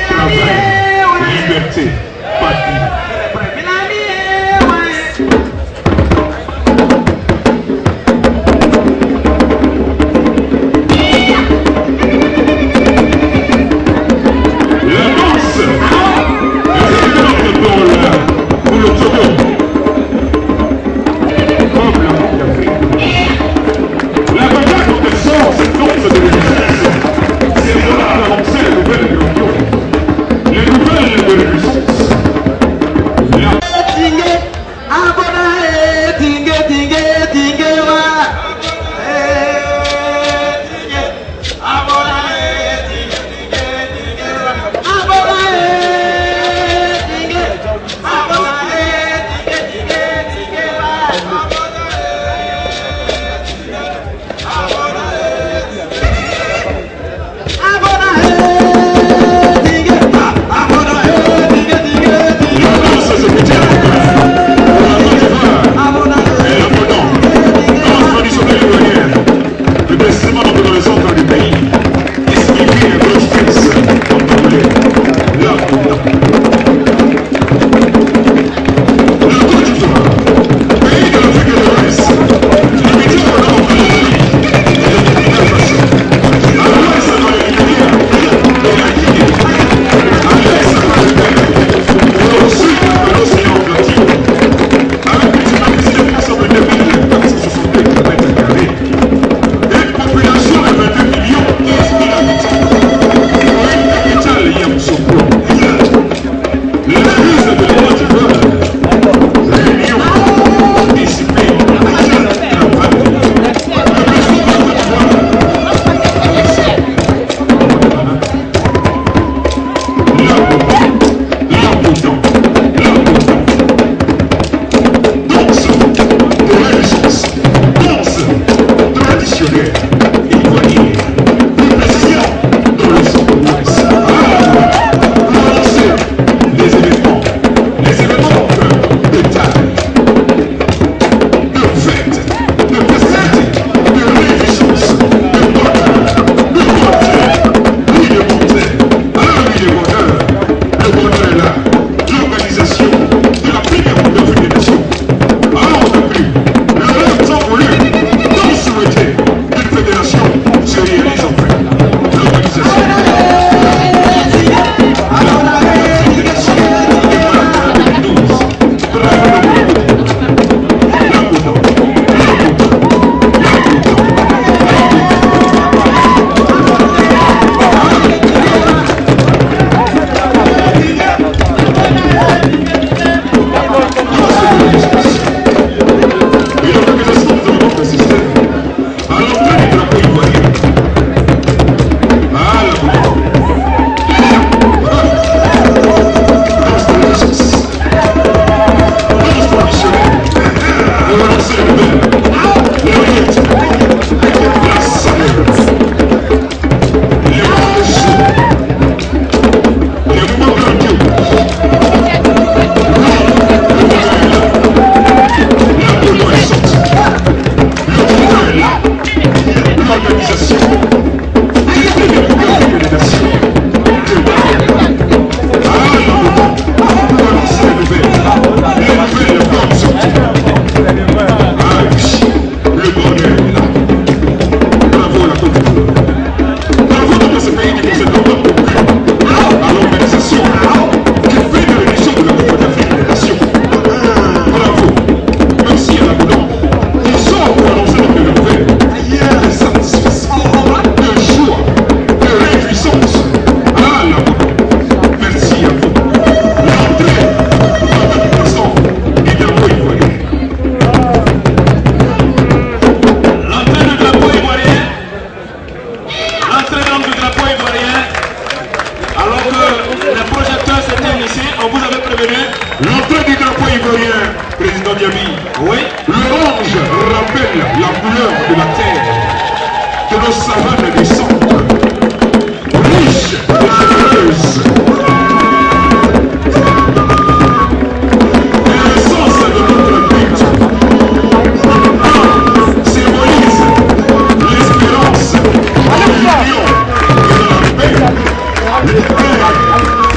travail, liberté, patrie. Les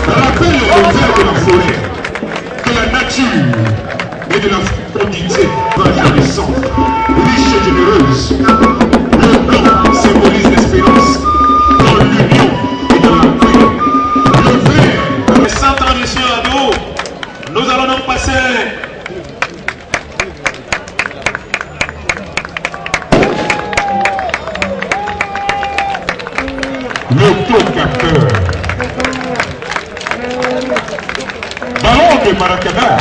rappelle les verts de la forêt, de la nature et de la fécondité reconnaissante, riche et généreuse. Le blanc symbolise l'espérance dans l'union et dans la paix. Le vert. Et sans transition à nous, nous allons donc passer l'autocapteur. Ballon de Maracana,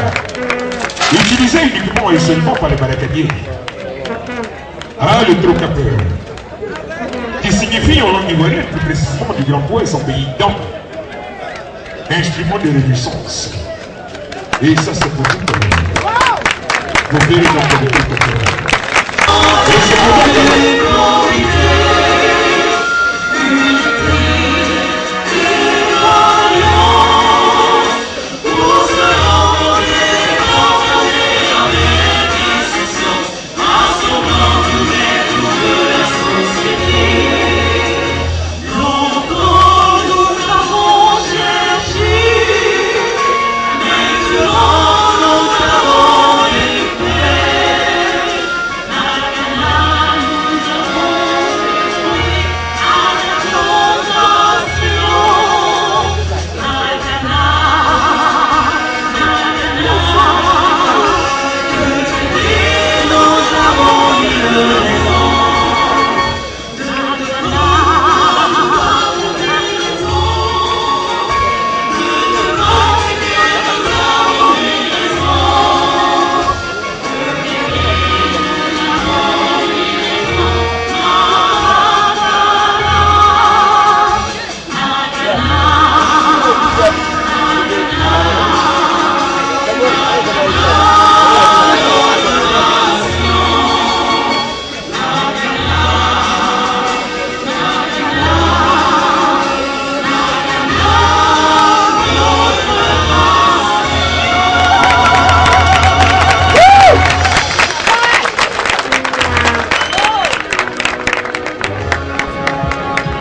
utilisé uniquement et seulement par les maracaniers. Ah, le trocapteur, qui signifie en langue ivoirienne, plus précisément du grand poids et son pays dans instrument de réjouissance. Et ça, c'est pour tout le monde. Vous verrez donc le trocapteur. Et c'est pour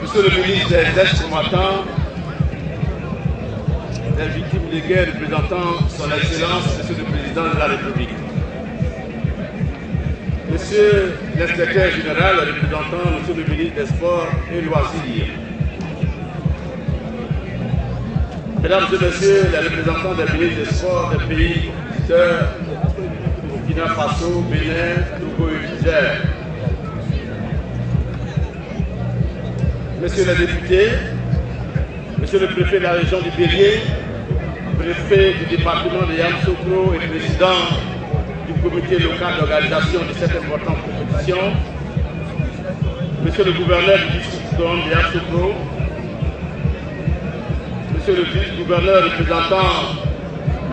Monsieur le ministre des Ex-combattants, des victimes de guerre représentant son Excellence, Monsieur le Président de la République. Monsieur l'inspecteur général représentant Monsieur le ministre des Sports et Loisirs. Mesdames et Messieurs les représentants des ministres des Sports des pays compétiteurs, Burkina Faso, Bénin, Togo et Niger. Messieurs les députés, Monsieur le préfet de la région du Bélier, préfet du département de Yamoussoukro et président du comité local d'organisation de cette importante compétition, Monsieur le gouverneur du district de Yamoussoukro, Monsieur le vice-gouverneur représentant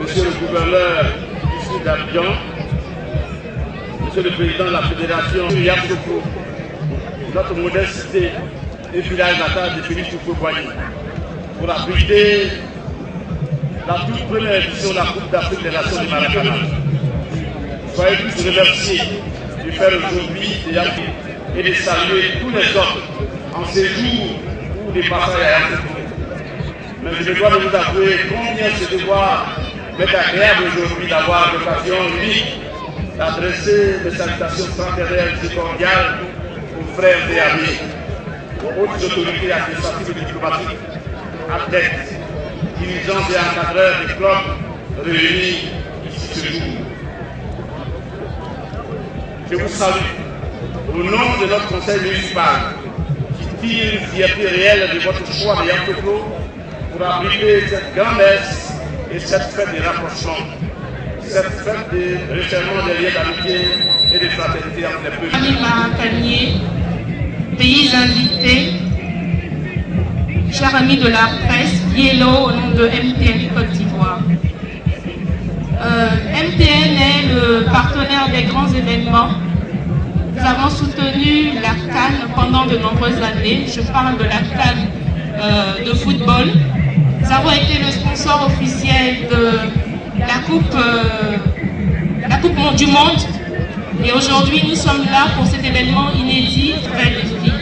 Monsieur le gouverneur du district d'Abidjan, Monsieur le président de la fédération de Yamoussoukro, notre modeste cité et village natal de Félix Houphouët-Boigny, pour abriter la toute première édition de la Coupe d'Afrique des Nations du Maracana. Soyez tous remerciés de faire aujourd'hui et de saluer tous les autres en ces jours où des passages à Yamoussoukro. Mais je me dois de vous avouer combien ce devoir m'est agréable aujourd'hui d'avoir l'occasion unique d'adresser des salutations fraternelles et cordiales aux frères et amis, aux hautes autorités administratives et diplomatiques, athlètes, dirigeants et encadreurs des clubs réunis ici ce jour. Je vous salue au nom de notre conseil municipal qui tire une fierté réelle de votre choix de Yamoussoukro pour abriter cette grand-messe et cette fête de rapprochement, cette fête de resserrement des liens d'amitié et de fraternité entre les peuples. Amis maracaniers, pays invités, chers amis de la presse, Yellow au nom de MTN Côte d'Ivoire. MTN est le partenaire des grands événements. Nous avons soutenu la CAN pendant de nombreuses années. Je parle de la CAN de football. Nous avons été le sponsor officiel de la Coupe du Monde. Et aujourd'hui, nous sommes là pour cet événement inédit, très défi.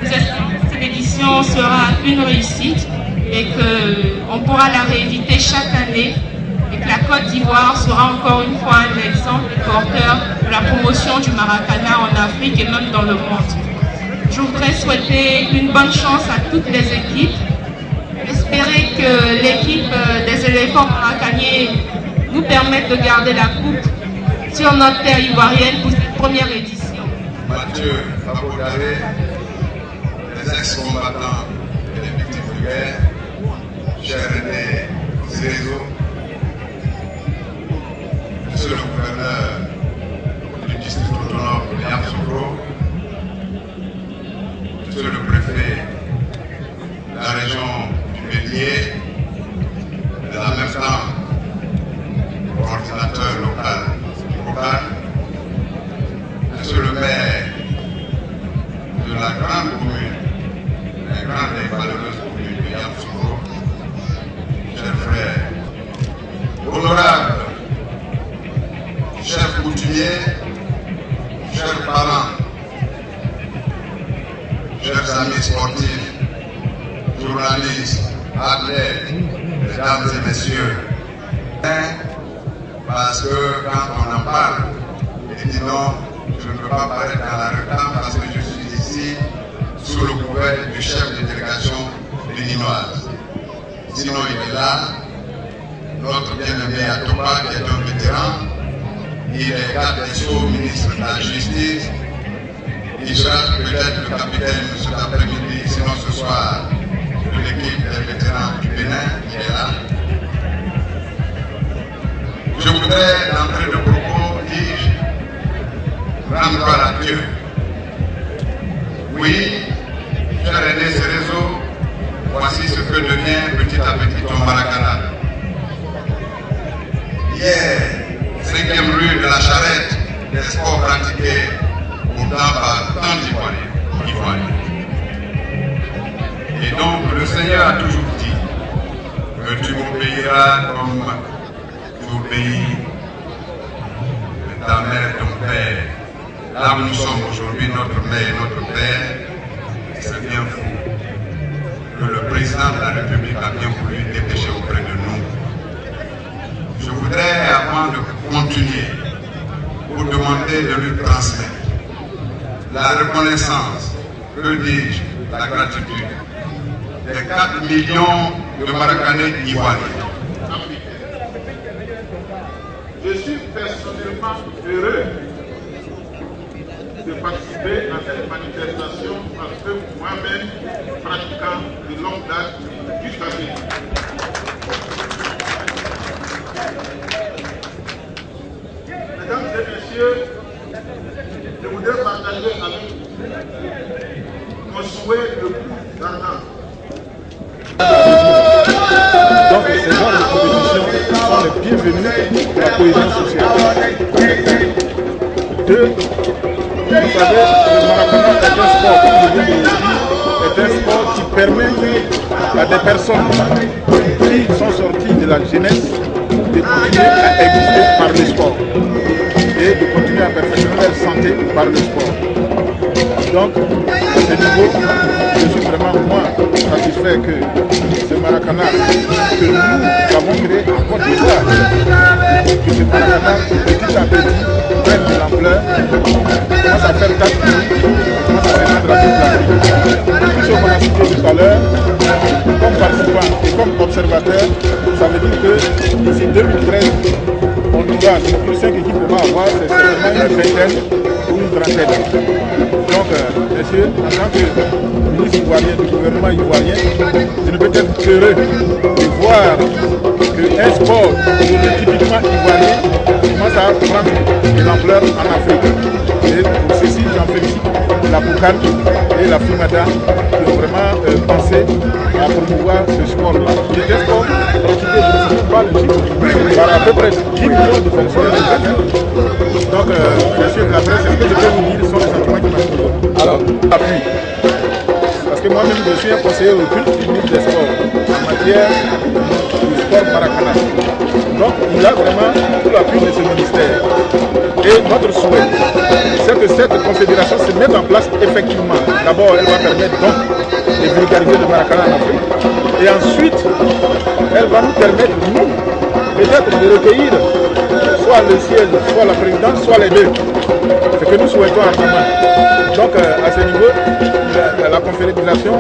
Nous espérons que cette édition compétition sera une réussite et qu'on pourra la rééditer chaque année et que la Côte d'Ivoire sera encore une fois un exemple porteur de la promotion du Maracana en Afrique et même dans le monde. Je voudrais souhaiter une bonne chance à toutes les équipes. Espérer que l'équipe des éléphants maracaniers nous permette de garder la coupe sur notre terre ivoirienne pour cette première édition. Mathieu Fabodaré, les ex-combattants et les victimes de guerre, cher René Zézo, Monsieur le gouverneur du district autonome de Yamoussoukro, Monsieur le préfet de la région du Bélier, et en même temps coordinateur local du Bocal, Monsieur le maire de la grande commune, la grande et valeureuse commune de Yamoussoukro, chers frères, honorables, chers coutumiers, chers parents, chers amis sportifs, journalistes, athlètes, mesdames et messieurs, parce que quand on en parle, il dit non, je ne peux pas paraître dans la réclame parce que je suis ici sous le couvert du chef de délégation béninoise. Sinon, il est là, notre bien-aimé Atopa, qui est un vétéran, il est garde des Sceaux, ministre de la Justice, il sera peut-être le capitaine cet après-midi, sinon ce soir, de l'équipe des vétérans du Bénin, qui est là. Je voudrais, d'entrée de propos, rendre gloire à Dieu. Oui, cher René Cerezo, voici ce que devient petit à petit ton Maracana. Hier, 5e rue de la Charrette, des sports pratiqués pourtant par tant d'Ivoiriens. Et donc, le Seigneur a toujours dit que tu m'obéiras comme tu obéis ta mère, ton père. Là où nous sommes aujourd'hui, notre mère et notre père, c'est bien fou que le président de la République a bien voulu dépêcher auprès de nous. Je voudrais, avant de continuer, vous demander de lui transmettre la reconnaissance, que dis-je, la gratitude des 4 millions de Maracanais ivoiriens. Je suis personnellement heureux de participer à cette manifestation parce que moi-même, pratiquant de longue date du tapis. Mesdames et messieurs, je voudrais partager avec vous mon souhait le plus ardent. Donc ces genres de compétitions sont les bienvenus pour la cohésion sociale. Deux, vous savez, le Maracana est un sport, comme je viens de le dire, est un sport qui permet à des personnes qui sont sorties de la jeunesse de continuer à exister par le sport et de continuer à perfectionner leur santé par le sport. Donc, à ce niveau, je suis vraiment moi satisfait que ce Maracana que nous avons créé en Côte d'Ivoire, que ce Maracana petit à petit prenne de l'ampleur, commence à faire date, commence à rendre à toute l'Afrique. Tout ce qu'on a cité tout à l'heure, comme participant et comme observateur, ça veut dire que d'ici 2013, on aura plus 5 équipes qu'on va avoir, c'est certainement une vingtaine ou une trentaine. Donc, messieurs, en tant que ministre ivoirien du gouvernement ivoirien, je ne peux être heureux de voir qu'un sport typiquement ivoirien commence à prendre de l'ampleur en Afrique. Et pour ceci, j'en félicite la Bocal et la Fimada qui ont vraiment pensé à promouvoir ce sport-là. C'est un sport pratiqué, je ne sais pas le chiffre, par à peu près 10 millions de personnes. Donc, messieurs de la presse, ce que je peux vous dire sont les sentiments qui m'ont. Alors, appui. Parce que moi-même, je suis un conseiller au culte du ministre des Sports en matière du sport Maracana. Donc, il a vraiment tout l'appui de ce ministère. Et notre souhait, c'est que cette confédération se mette en place effectivement. D'abord, elle va permettre donc et vulgariser le Maracana en Afrique. Et ensuite, elle va nous permettre, nous, peut-être de recueillir soit le siège, soit la présidence, soit les deux. Ce que nous souhaitons ardemment. Donc à ce niveau, la confédération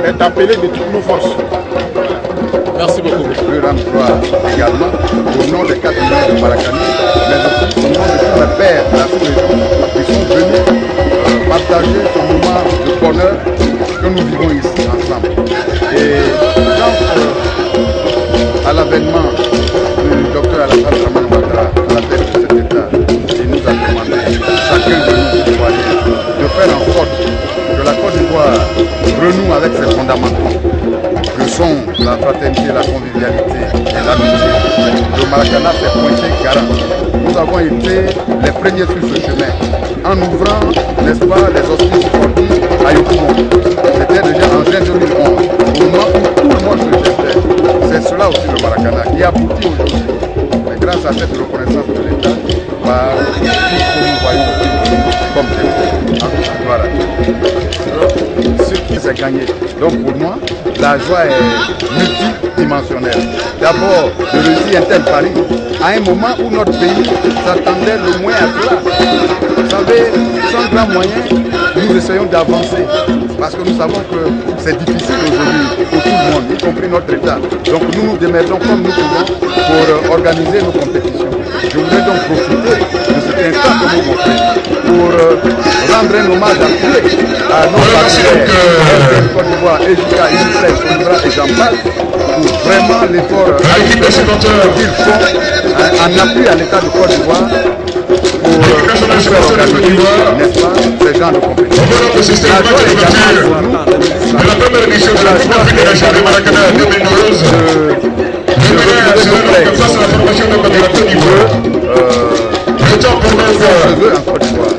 est appelée de toutes nos forces. Merci beaucoup. Je veux rendre gloire également au nom des 4 millions de Maracanais, mais aussi au nom de tous les pères de la sous-région qui sont venus partager ce moment de bonheur que nous vivons ici ensemble. Et quant à l'avènement du docteur Alassane Dramane Ouattara à la tête de cet État, il nous a demandé, chacun de nous citoyens, de faire en sorte que la Côte d'Ivoire renoue avec ses fondamentaux, que sont la fraternité, la convivialité et l'amitié. Le Maracana s'est pointé garant. Nous avons été les premiers sur ce chemin en ouvrant, n'est-ce pas, les hospices sportifs à Yopougon. C'était déjà en juin 2011, au moment où tout le monde se gestait. C'est cela aussi le Maracana qui aboutit aujourd'hui. Mais grâce à cette reconnaissance de l'État, par tout ce que nous voyons comme des gloire à Dieu. Ce qui s'est gagné. Donc pour moi, la joie est multidimensionnelle. D'abord, de réussir un tel pari à un moment où notre pays s'attendait le moins à cela. Vous savez, sans grands moyens, nous essayons d'avancer. Parce que nous savons que c'est difficile aujourd'hui pour tout le monde, y compris notre État. Donc nous nous démettons comme nous pouvons pour organiser nos compétitions. Je voudrais donc profiter de cet instant que vous m'offrez pour rendre un hommage à nos partenaires, Côte d'Ivoire, Ejika, Uniflex, Ondra et j'en passe, pour vraiment l'effort qu'ils font en appui à l'État de Côte d'Ivoire pour faire organiser, n'est-ce pas, ces gens de compétition. La joie est également pour nous, la première édition de la Confédération de Maracana 2012, de retrouver nos collègues et pour eux, en Côte d'Ivoire.